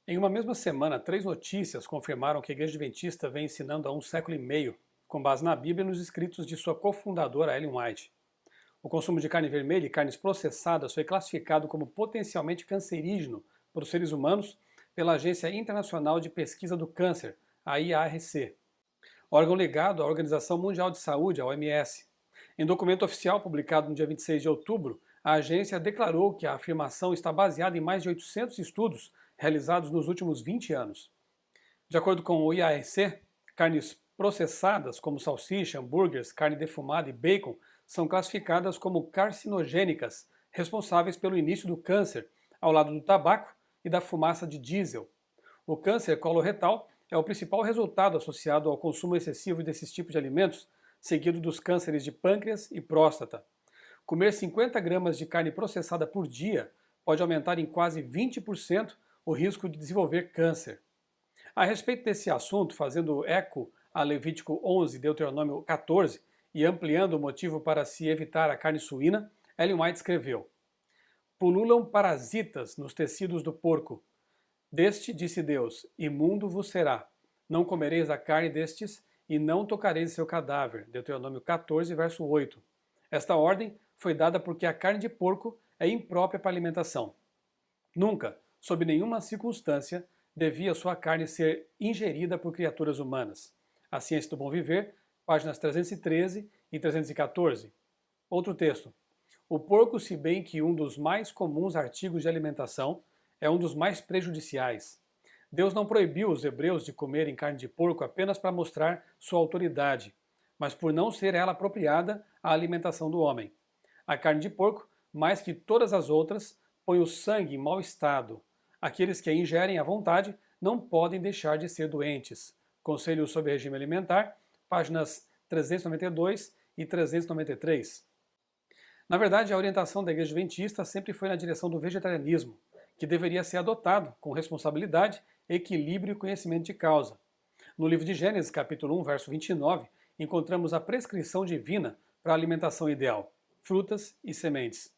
Em uma mesma semana, 3 notícias confirmaram que a Igreja Adventista vem ensinando há um século e meio, com base na Bíblia e nos escritos de sua cofundadora Ellen White. O consumo de carne vermelha e carnes processadas foi classificado como potencialmente cancerígeno para os seres humanos pela Agência Internacional de Pesquisa do Câncer, a IARC, órgão ligado à Organização Mundial de Saúde, a OMS. Em documento oficial publicado no dia 26 de outubro, a agência declarou que a afirmação está baseada em mais de 800 estudos realizados nos últimos 20 anos. De acordo com o IARC, carnes processadas como salsicha, hambúrgueres, carne defumada e bacon são classificadas como carcinogênicas, responsáveis pelo início do câncer, ao lado do tabaco e da fumaça de diesel. O câncer coloretal é o principal resultado associado ao consumo excessivo desses tipos de alimentos, seguido dos cânceres de pâncreas e próstata. Comer 50 gramas de carne processada por dia pode aumentar em quase 20% o risco de desenvolver câncer. A respeito desse assunto, fazendo eco a Levítico 11 e Deuteronômio 14 e ampliando o motivo para se evitar a carne suína, Ellen White escreveu: "Pululam parasitas nos tecidos do porco. Deste disse Deus: imundo vos será. Não comereis a carne destes e não tocareis seu cadáver." Deuteronômio 14, verso 8. Esta ordem foi dada porque a carne de porco é imprópria para alimentação. Nunca, sob nenhuma circunstância, devia sua carne ser ingerida por criaturas humanas. A Ciência do Bom Viver, páginas 313 e 314. Outro texto. O porco, se bem que um dos mais comuns artigos de alimentação, é um dos mais prejudiciais. Deus não proibiu os hebreus de comerem carne de porco apenas para mostrar sua autoridade, mas por não ser ela apropriada à alimentação do homem. A carne de porco, mais que todas as outras, põe o sangue em mau estado. Aqueles que a ingerem à vontade não podem deixar de ser doentes. Conselho sobre Regime Alimentar, páginas 392 e 393. Na verdade, a orientação da Igreja Adventista sempre foi na direção do vegetarianismo, que deveria ser adotado com responsabilidade, equilíbrio e conhecimento de causa. No livro de Gênesis, capítulo 1, verso 29, encontramos a prescrição divina para a alimentação ideal: frutas e sementes.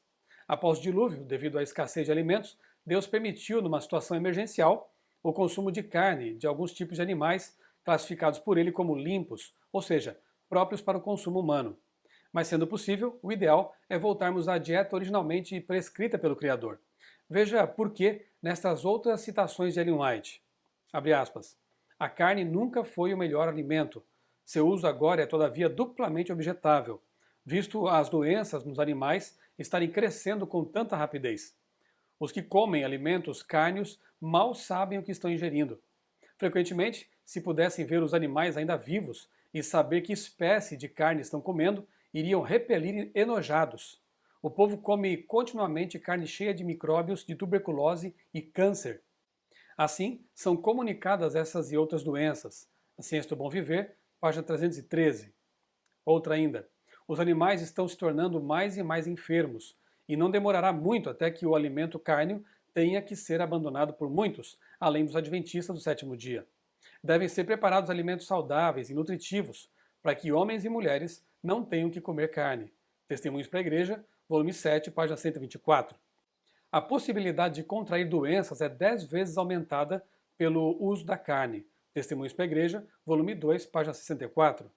Após o dilúvio, devido à escassez de alimentos, Deus permitiu, numa situação emergencial, o consumo de carne de alguns tipos de animais classificados por ele como limpos, ou seja, próprios para o consumo humano. Mas sendo possível, o ideal é voltarmos à dieta originalmente prescrita pelo Criador. Veja por que nestas outras citações de Ellen White. Abre aspas. A carne nunca foi o melhor alimento. Seu uso agora é todavia duplamente objetável, visto as doenças nos animais estarem crescendo com tanta rapidez. Os que comem alimentos cárneos mal sabem o que estão ingerindo. Frequentemente, se pudessem ver os animais ainda vivos e saber que espécie de carne estão comendo, iriam repelir enojados. O povo come continuamente carne cheia de micróbios de tuberculose e câncer. Assim, são comunicadas essas e outras doenças. A Ciência do Bom Viver, página 313. Outra ainda. Os animais estão se tornando mais e mais enfermos, e não demorará muito até que o alimento cárneo tenha que ser abandonado por muitos, além dos adventistas do sétimo dia. Devem ser preparados alimentos saudáveis e nutritivos, para que homens e mulheres não tenham que comer carne. Testemunhos para a Igreja, volume 7, página 124. A possibilidade de contrair doenças é 10 vezes aumentada pelo uso da carne. Testemunhos para a Igreja, volume 2, página 64.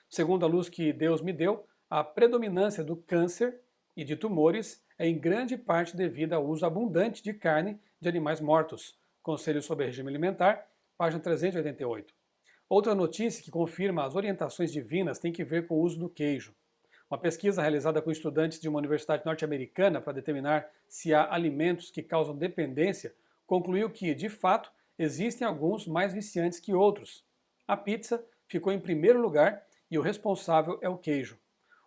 Segundo a luz que Deus me deu, a predominância do câncer e de tumores é em grande parte devida ao uso abundante de carne de animais mortos. Conselho sobre Regime Alimentar, página 388. Outra notícia que confirma as orientações divinas tem que ver com o uso do queijo. Uma pesquisa realizada com estudantes de uma universidade norte-americana para determinar se há alimentos que causam dependência concluiu que, de fato, existem alguns mais viciantes que outros. A pizza ficou em primeiro lugar e o responsável é o queijo.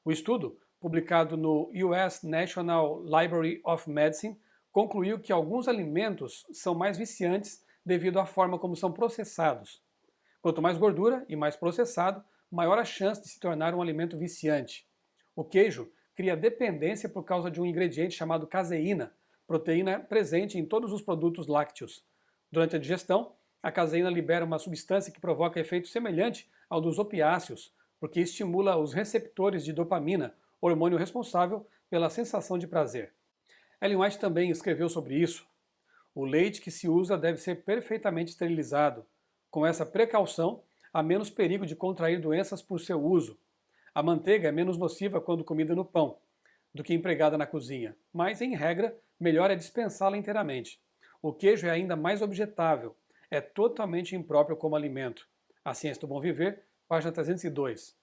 O estudo, publicado no US National Library of Medicine, concluiu que alguns alimentos são mais viciantes devido à forma como são processados. Quanto mais gordura e mais processado, maior a chance de se tornar um alimento viciante. O queijo cria dependência por causa de um ingrediente chamado caseína, proteína presente em todos os produtos lácteos. Durante a digestão, a caseína libera uma substância que provoca efeito semelhante ao dos opiáceos, porque estimula os receptores de dopamina, hormônio responsável pela sensação de prazer. Ellen White também escreveu sobre isso. O leite que se usa deve ser perfeitamente esterilizado. Com essa precaução, há menos perigo de contrair doenças por seu uso. A manteiga é menos nociva quando comida no pão do que empregada na cozinha, mas, em regra, melhor é dispensá-la inteiramente. O queijo é ainda mais objetável, é totalmente impróprio como alimento. A Ciência do Bom Viver, página 302.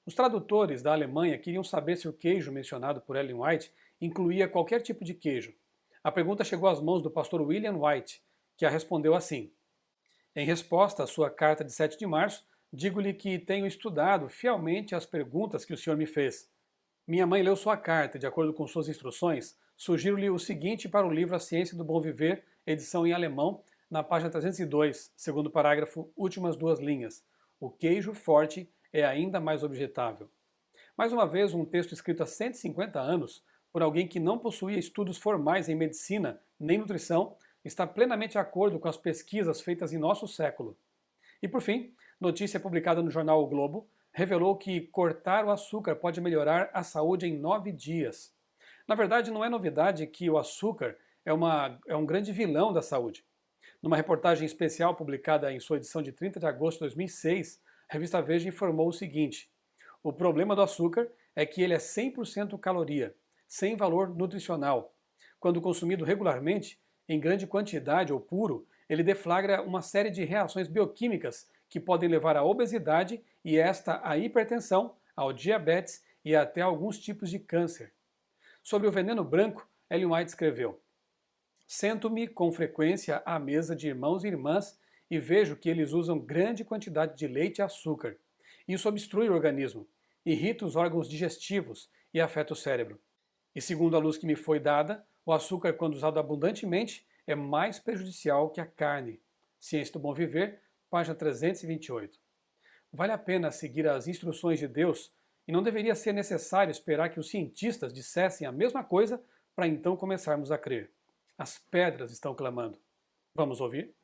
Os tradutores da Alemanha queriam saber se o queijo mencionado por Ellen White incluía qualquer tipo de queijo. A pergunta chegou às mãos do pastor William White, que a respondeu assim: em resposta à sua carta de 7 de março, digo-lhe que tenho estudado fielmente as perguntas que o senhor me fez. Minha mãe leu sua carta e, de acordo com suas instruções, sugiro-lhe o seguinte para o livro A Ciência do Bom Viver, edição em alemão, na página 302, segundo parágrafo, últimas duas linhas. O queijo forte é ainda mais objetável. Mais uma vez, um texto escrito há 150 anos, por alguém que não possuía estudos formais em medicina nem nutrição, está plenamente de acordo com as pesquisas feitas em nosso século. E por fim, notícia publicada no jornal O Globo revelou que cortar o açúcar pode melhorar a saúde em 9 dias. Na verdade, não é novidade que o açúcar é um grande vilão da saúde. Numa reportagem especial publicada em sua edição de 30 de agosto de 2006, a revista Veja informou o seguinte: o problema do açúcar é que ele é 100% caloria, sem valor nutricional. Quando consumido regularmente, em grande quantidade ou puro, ele deflagra uma série de reações bioquímicas que podem levar à obesidade e esta à hipertensão, ao diabetes e até alguns tipos de câncer. Sobre o veneno branco, Ellen White escreveu: sento-me com frequência à mesa de irmãos e irmãs e vejo que eles usam grande quantidade de leite e açúcar. Isso obstrui o organismo, irrita os órgãos digestivos e afeta o cérebro. E segundo a luz que me foi dada, o açúcar, quando usado abundantemente, é mais prejudicial que a carne. Ciência do Bom Viver, página 328. Vale a pena seguir as instruções de Deus e não deveria ser necessário esperar que os cientistas dissessem a mesma coisa para então começarmos a crer. As pedras estão clamando. Vamos ouvir?